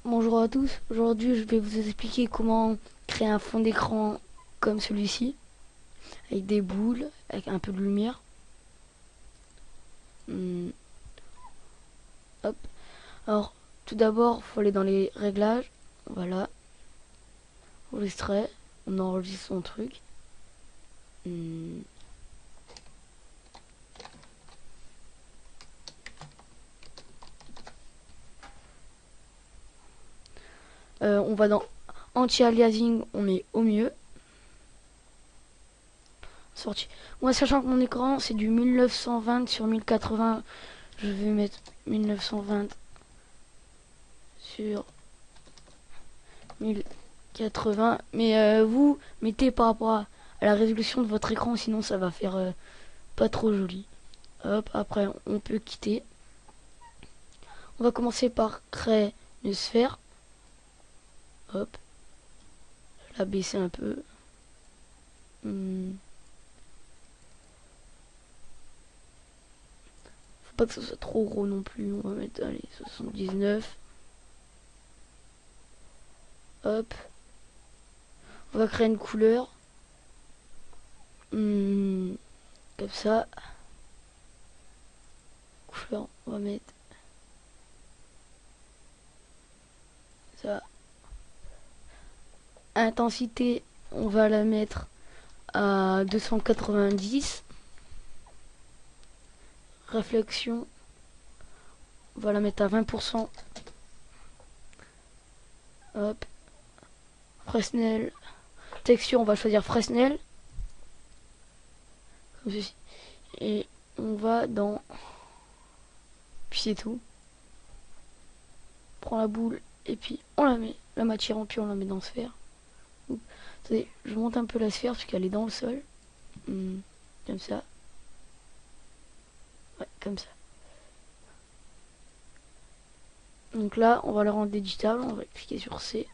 Bonjour à tous, aujourd'hui je vais vous expliquer comment créer un fond d'écran comme celui-ci, avec des boules, avec un peu de lumière. Hmm, hop. Alors tout d'abord il faut aller dans les réglages, voilà, enregistrer, on enregistre son truc. Hmm. On va dans anti-aliasing, on met au mieux. Sorti. Moi sachant que mon écran c'est du 1920 sur 1080, je vais mettre 1920 sur 1080, mais vous mettez par rapport à la résolution de votre écran, sinon ça va faire pas trop joli. Hop, après on peut quitter. On va commencer par créer une sphère. Hop, la baisser un peu. Faut pas que ce soit trop gros non plus. On va mettre, allez, 79. Hop, on va créer une couleur. Comme ça. Couleur, on va mettre ça. Intensité, on va la mettre à 290. Réflexion, on va la mettre à 20%. Hop. Fresnel. Texture, on va choisir Fresnel. Comme ceci. Et on va dans... Puis c'est tout. On prend la boule et puis on la met. La matière en puis on la met dans la sphère. Attendez, je monte un peu la sphère parce qu'elle est dans le sol. Comme ça. Ouais, comme ça. Donc là, on va la rendre éditable. On va cliquer sur C.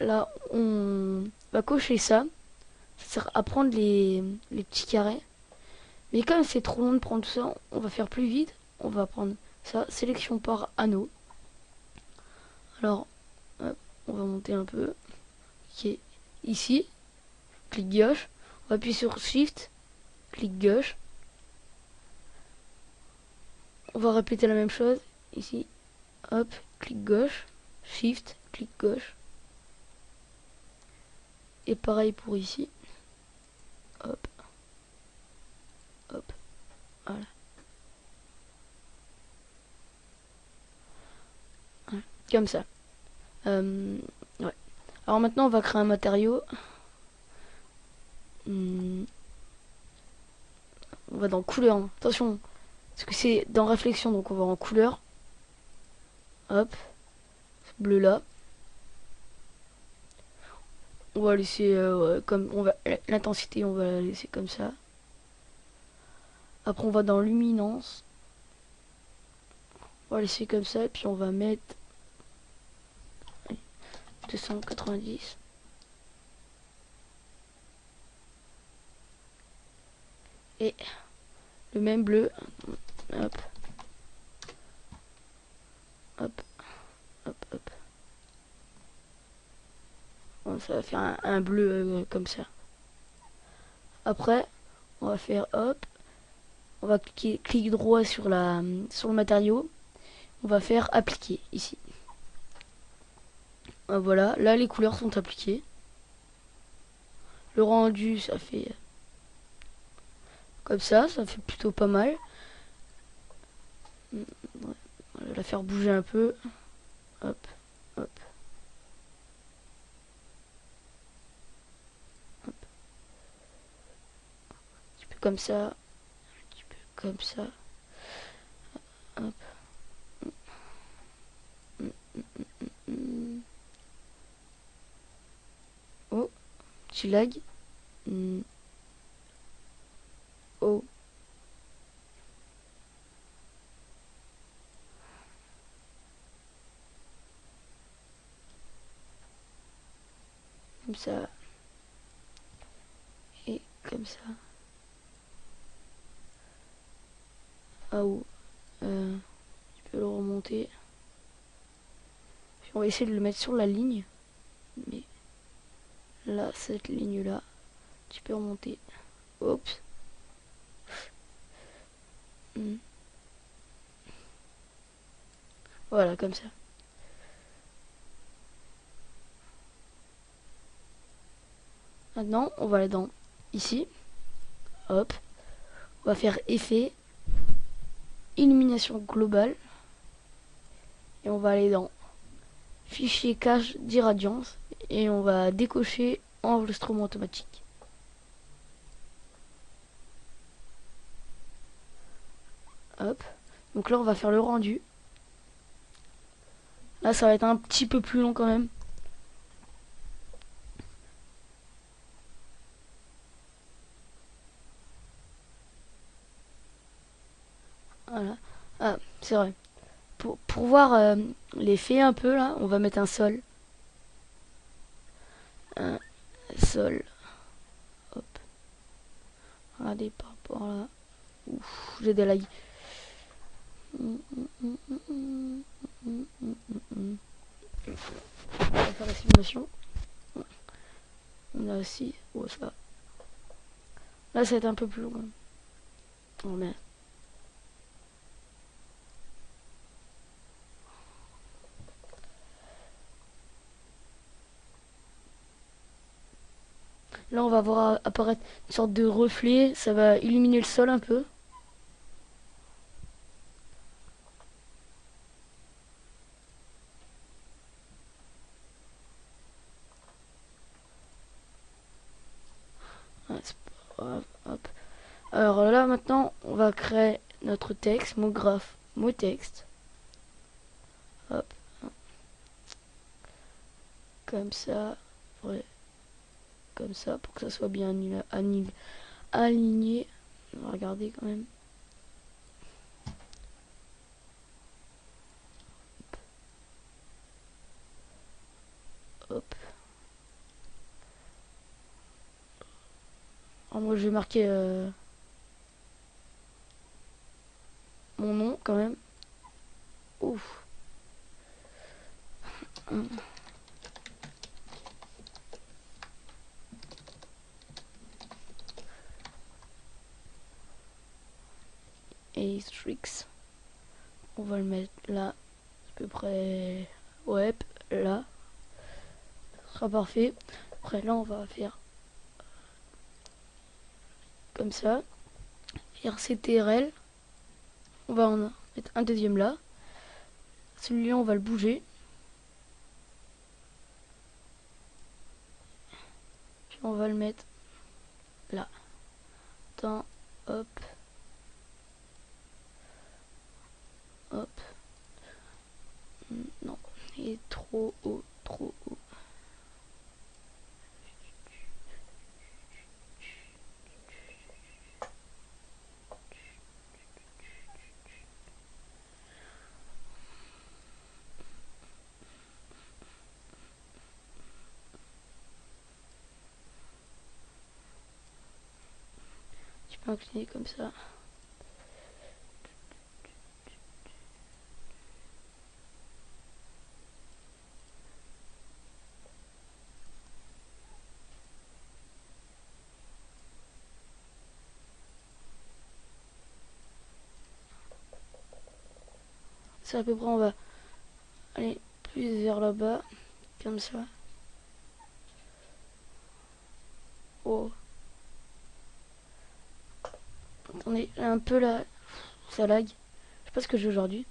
Là, on va cocher ça. Ça sert à prendre les petits carrés. Mais comme c'est trop long de prendre tout ça, on va faire plus vite. On va prendre ça, sélection par anneau. Alors, hop, on va monter un peu. Ok, ici, clic gauche. On va appuyer sur Shift, clic gauche. On va répéter la même chose. Ici, hop, clic gauche, Shift, clic gauche. Et pareil pour ici. Hop, hop, voilà. Comme ça. Ouais. Alors maintenant, on va créer un matériau. On va dans couleur. Attention, parce que c'est dans réflexion, donc on va en couleur. Hop, bleu là. On va laisser comme on va l'intensité, on va la laisser comme ça. Après, on va dans luminance. On va laisser comme ça, et puis on va mettre 290. Et le même bleu. Hop, hop, hop, hop. Bon, ça va faire un bleu comme ça. Après, on va faire hop. On va cliquer droit sur le matériau. On va faire appliquer ici. Voilà, là les couleurs sont appliquées. Le rendu, ça fait comme ça fait plutôt pas mal. Ouais, on va la faire bouger un peu. Hop, hop, hop. Un petit peu comme ça. Un petit peu comme ça. Hop. Oh, petit lag. Oh. Comme ça. Et comme ça. Ah oh. peux le remonter. Puis on va essayer de le mettre sur la ligne. Mais là, cette ligne-là, tu peux remonter. Oups. Voilà, comme ça. Maintenant, on va aller dans ici. Hop. On va faire effet, illumination globale. Et on va aller dans fichier cache d'irradiance. Et on va décocher enregistrement automatique. Hop. Donc là, on va faire le rendu. Là, ça va être un petit peu plus long quand même. Voilà. Ah, c'est vrai. Pour voir l'effet un peu, là, on va mettre un sol. Un sol. Hop. Regardez par rapport là. Ouf, j'ai des lags. On va faire la simulation. On a aussi. Oh, ça. Là, ça va être un peu plus long. Oh merde. Là, on va voir apparaître une sorte de reflet. Ça va illuminer le sol un peu. Ouais, c'est pas grave. Hop. Alors là, maintenant, on va créer notre texte, mot graphe, mot texte. Hop. Comme ça. Ouais. Comme ça, pour que ça soit bien aligné. On va regarder quand même. Hop. Alors moi, je vais marquer mon nom quand même. Ouf. Et Strix. On va le mettre là. À peu près. Ouais, là. Ce sera parfait. Après, là, on va faire comme ça. RCTRL. On va en mettre un deuxième là. Celui-là, on va le bouger. Puis on va le mettre là. Attends, hop. Hop. Non, il est trop haut, trop haut. Tu peux incliner comme ça. Ça à peu près, on va aller plus vers là-bas, comme ça. Oh. Attendez, un peu là, ça lag. Je sais pas ce que j'ai aujourd'hui.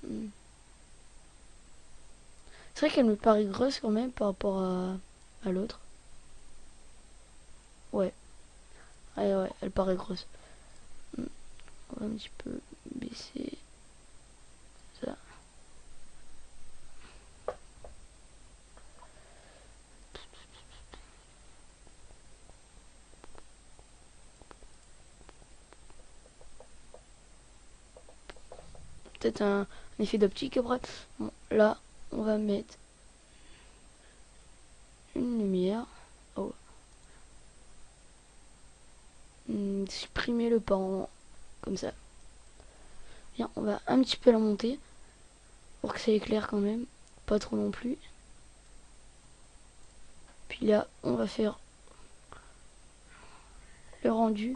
C'est vrai qu'elle me paraît grosse quand même par rapport à l'autre. Ouais. Ouais, ouais, elle paraît grosse. On va un petit peu baisser ça. Peut-être un effet d'optique après. Bon, là, on va mettre une lumière. Oh. Supprimer le pan comme ça. Bien, on va un petit peu la monter pour que ça éclaire quand même, pas trop non plus. Puis là, on va faire le rendu.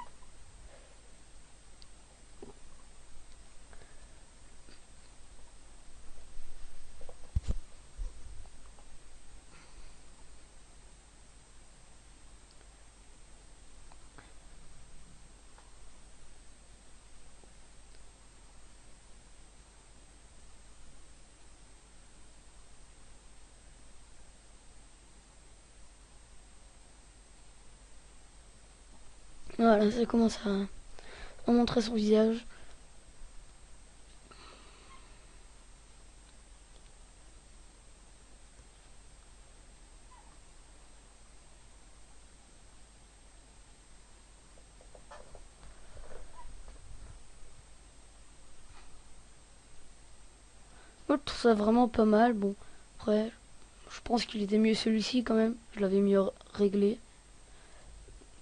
Voilà, ça commence à montrer son visage. Moi, je trouve ça vraiment pas mal. Bon, après, je pense qu'il était mieux celui-ci quand même. Je l'avais mieux réglé.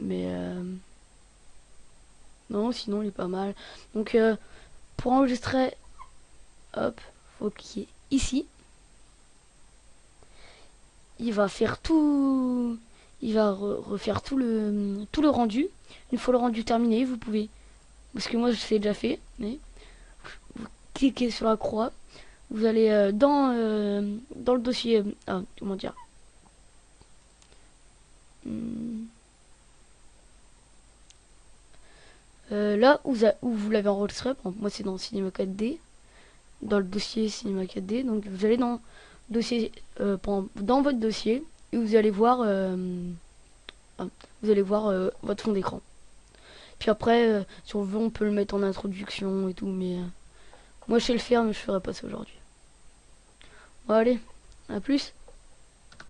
Mais non, sinon, il est pas mal. Donc, pour enregistrer, hop, faut qu'il y ait ici. Il va faire tout. Il va refaire tout le rendu. Une fois le rendu terminé, vous pouvez. Parce que moi, je l'ai déjà fait. Mais vous cliquez sur la croix. Vous allez dans le dossier. Comment dire. Hmm. Là où vous l'avez enregistré, par exemple, moi c'est dans Cinema 4D, dans le dossier Cinema 4D, donc vous allez dans dossier, dans votre dossier et vous allez voir votre fond d'écran. Puis après, si on veut, on peut le mettre en introduction et tout, mais moi je sais le faire, mais je ferai pas ça aujourd'hui. Bon allez, à plus.